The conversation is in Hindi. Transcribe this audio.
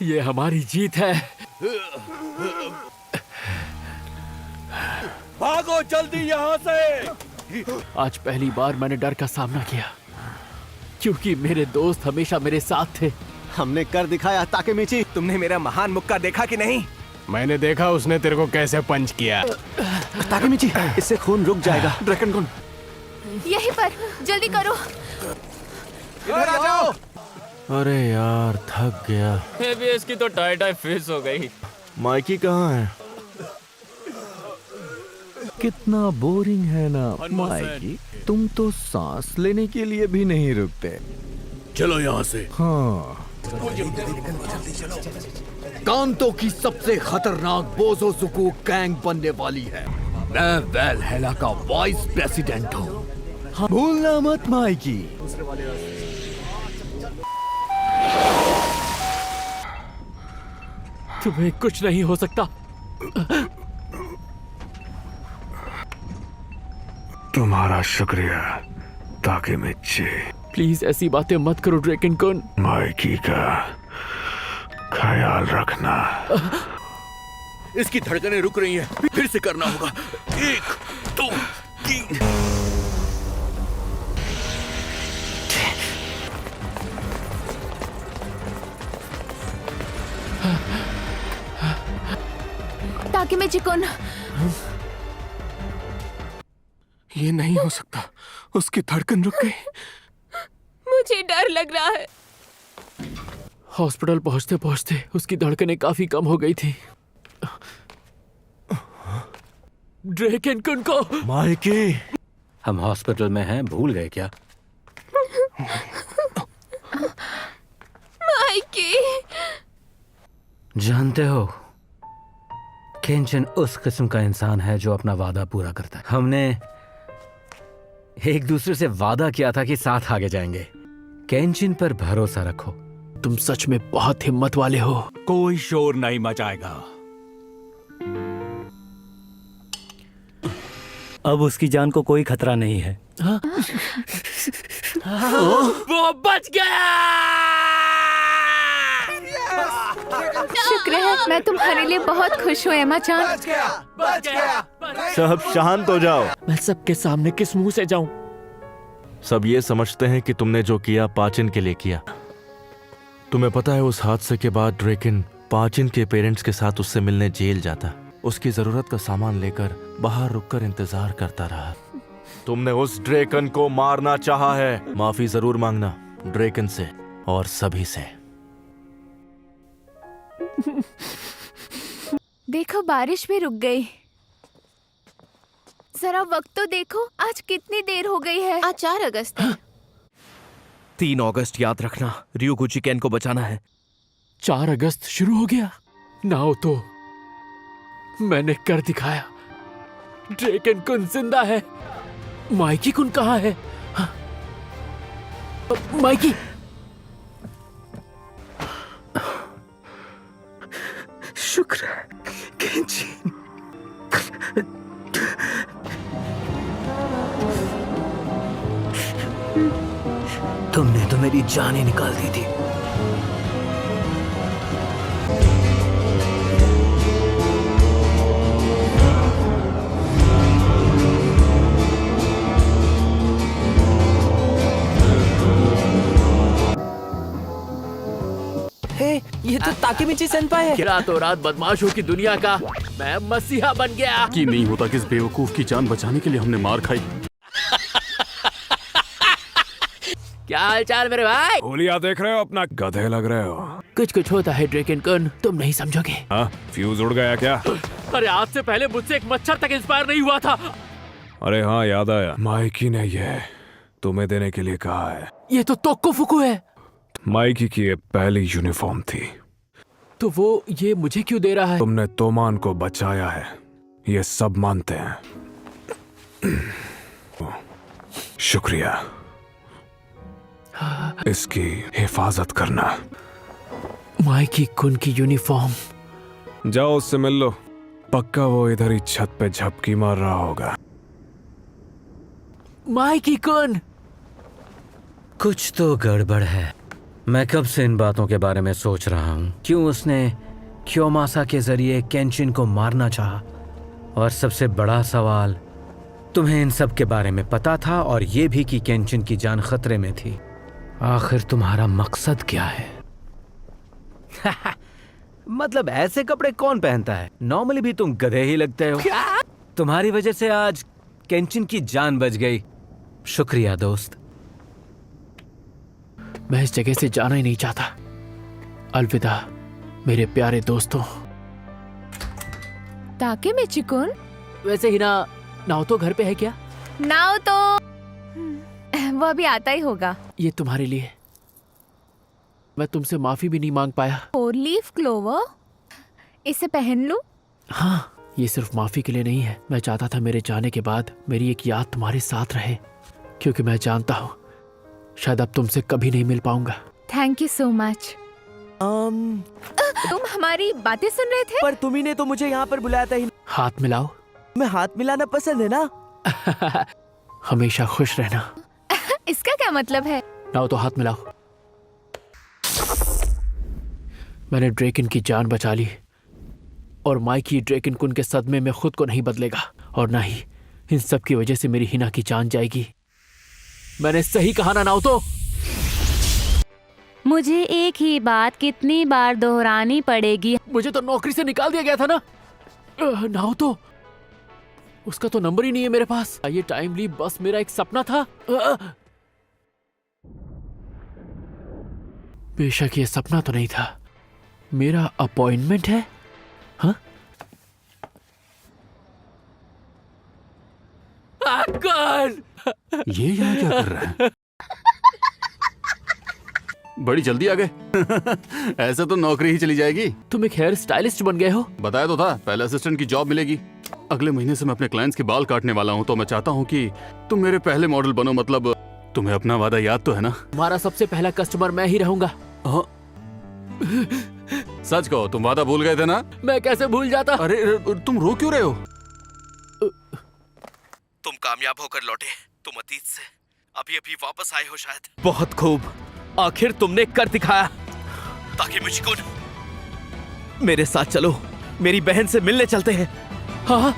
ये हमारी जीत है। भागो जल्दी यहाँ से। आज पहली बार मैंने डर का सामना किया, क्योंकि मेरे दोस्त हमेशा मेरे साथ थे। हमने कर दिखाया ताकेमिची। तुमने मेरा महान मुक्का देखा कि नहीं? मैंने देखा उसने तेरे को कैसे पंच किया। ताकेमिची, इससे खून रुक जाएगा। ड्रैगन कुन, यहीं पर, जल्दी करो। इधर आ जाओ। अरे यार, थक गया। एबीएस की तो टाई फिस हो गई। माइकी कहाँ है? कितना बोरिंग है ना माइकी, तुम तो सांस लेने के लिए भी नहीं रुकते। चलो यहाँ से। हाँ, कांतो की सबसे खतरनाक बोज़ोज़ुकू गैंग बनने वाली है। मैं वैलहेला का वाइस प्रेसिडेंट हूँ। भूलना मत माइकी। तुम्हें कुछ नहीं हो सकता। तुम्हारा शुक्रिया ताकेमिची। प्लीज ऐसी बातें मत करो ड्रैगन कुन। माइकी का ख्याल रखना। इसकी धड़कनें रुक रही हैं। फिर से करना होगा। 1 2 3। ताकेमिची कुन, ये नहीं हो सकता। उसकी धड़कन रुक गई। मुझे डर लग रहा है। हॉस्पिटल पहुंचते पहुंचते उसकी धड़कनें काफी कम हो गई थी। ड्रैगन कुन को। माइकी, हम हॉस्पिटल में हैं, भूल गए क्या? माइकी, जानते हो, केंचिन उस किस्म का इंसान है जो अपना वादा पूरा करता है। हमने एक दूसरे से वादा किया था कि साथ आगे जाएंगे। केंचिन पर भरोसा रखो। तुम सच में बहुत हिम्मत वाले हो। कोई शोर नहीं मचाएगा। अब उसकी जान को कोई खतरा नहीं है। वो बच गया। शुक्र है, मैं तुम्हारे लिए बहुत खुश हूँ एमा चान। बच गया। सब शांत हो जाओ। मैं सबके सामने किस मुंह से जाऊं? सब ये समझते हैं कि तुमने जो किया पाचिन के लिए किया। तुम्हें पता है, उस हादसे के बाद ड्रैगन पाचिन के पेरेंट्स के साथ उससे मिलने जेल जाता। उसकी जरूरत का सामान लेकर बाहर रुककर इंतजार करता रहा। तुमने उस ड्रैगन को मारना चाहा है। माफी जरूर मांगना ड्रैगन से और सभी से। देखो, बारिश भी रुक गई। जरा वक्त तो देखो, आज कितनी देर हो गई है। आज 4 अगस्त है। 3 अगस्त याद रखना, ryuguchi ken को बचाना है। 4 अगस्त शुरू हो गया। नाओ तो मैंने कर दिखाया। ड्रैगन कुन जिंदा है। माइकी कुन कहाँ है? हाँ? माइकी, शुक्र है केंचिन। तुमने तो मेरी जान ही निकाल दी थी। ये तो ताकेमिची सेनपाई है। रातों रात बदमाशों की दुनिया का मैं मसीहा बन गया। कि नहीं होता किस बेवकूफ की जान बचाने के लिए हमने मार खाई। क्या हाल चाल मेरे भाई? होलिया देख रहे हो? अपना गधे लग रहे हो। कुछ होता है ड्रैगन कुन, तुम नहीं समझोगे। हाँ, फ्यूज उड़ गया क्या? अरे आज से पहले मुझसे एक मच्छर तक इंस्पायर नहीं हुआ था। अरे हाँ, याद आया। माइकी ने ये तुम्हें देने के लिए कहा है। ये तो तोक्को फुकू है। माइकी की ये पहली यूनिफॉर्म थी। तो वो ये मुझे क्यों दे रहा है? तुमने तोमान को बचाया है, ये सब मानते हैं। शुक्रिया। इसकी हिफाजत करना। माइकी कुन की यूनिफॉर्म। जाओ उससे मिल लो। पक्का वो इधर ही छत पे झपकी मार रहा होगा। माइकी कुन, कुछ तो गड़बड़ है। मैं कब से इन बातों के बारे में सोच रहा हूँ। क्यों उसने क्योमासा के जरिए केंचिन को मारना चाहा? और सबसे बड़ा सवाल, तुम्हें इन सब के बारे में पता था और ये भी कि केंचिन की जान खतरे में थी। आखिर तुम्हारा मकसद क्या है? मतलब ऐसे कपड़े कौन पहनता है? नॉर्मली भी तुम गधे ही लगते हो। तुम्हारी वजह से आज केंचिन की जान बच गई। शुक्रिया दोस्त। मैं इस जगह से जाना ही नहीं चाहता। अलविदा मेरे प्यारे दोस्तों। ताकेमिची-कुन? वैसे ही ना, नाओतो घर पे है क्या? नाओतो वो अभी आता ही होगा। ये तुम्हारे लिए। मैं तुमसे माफी भी नहीं मांग पाया। 4 लीफ क्लोवर, इसे पहन लूं? हाँ, ये सिर्फ माफी के लिए नहीं है। मैं चाहता था मेरे जाने के बाद मेरी एक याद तुम्हारे साथ रहे, क्योंकि मैं जानता हूँ शायद अब तुमसे कभी नहीं मिल पाऊंगा। Thank you so much. तुम हमारी बातें सुन रहे थे? पर तुम्ही ने तो मुझे यहाँ पर बुलाया था ही। हाथ मिलाओ। मैं हाथ मिलाना पसंद है ना। हमेशा खुश रहना। इसका क्या मतलब है? नाओ तो हाथ मिलाओ। मैंने ड्रेकन की जान बचा ली और माइकी ड्रेकन कुन के सदमे में खुद को नहीं बदलेगा, और ना ही इन सब की वजह से मेरी हिना की जान जाएगी। मैंने सही कहा ना नाओतो? मुझे एक ही बात कितनी बार दोहरानी पड़ेगी? मुझे तो नौकरी से निकाल दिया गया था ना। नाओतो, उसका तो नंबर ही नहीं है मेरे पास। ये टाइम लीव बस मेरा एक सपना था। बेशक ये सपना तो नहीं था, मेरा अपॉइंटमेंट है। हाँ? ये यहाँ क्या कर रहा है? बड़ी जल्दी आ गए। ऐसे तो नौकरी ही चली जाएगी। तुम एक हेयर स्टाइलिस्ट बन गए हो। बताया तो था, पहले असिस्टेंट की जॉब मिलेगी। अगले महीने से मैं अपने क्लाइंट्स के बाल काटने वाला हूँ, तो मैं चाहता हूँ कि तुम मेरे पहले मॉडल बनो। मतलब तुम्हें अपना वादा याद तो है ना? तुम्हारा सबसे पहला कस्टमर मैं ही रहूंगा। सच कहो, तुम वादा भूल गए थे ना? मैं कैसे भूल जाता? अरे तुम रो क्यों रहे हो? तुम कामयाब होकर लौटे। तुम अतीत से अभी अभी वापस आए हो शायद। बहुत खूब, आखिर तुमने कर दिखाया। ताकेमिची-कुन, मेरे साथ चलो, मेरी बहन से मिलने चलते हैं। हाँ